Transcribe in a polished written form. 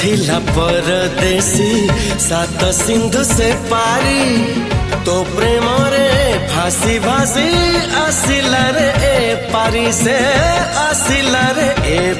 थिला परदेसी सात सिंधु से पारी तो प्रेम रे फांसी भासी आसिला रे ए पारी से आसिला रे ए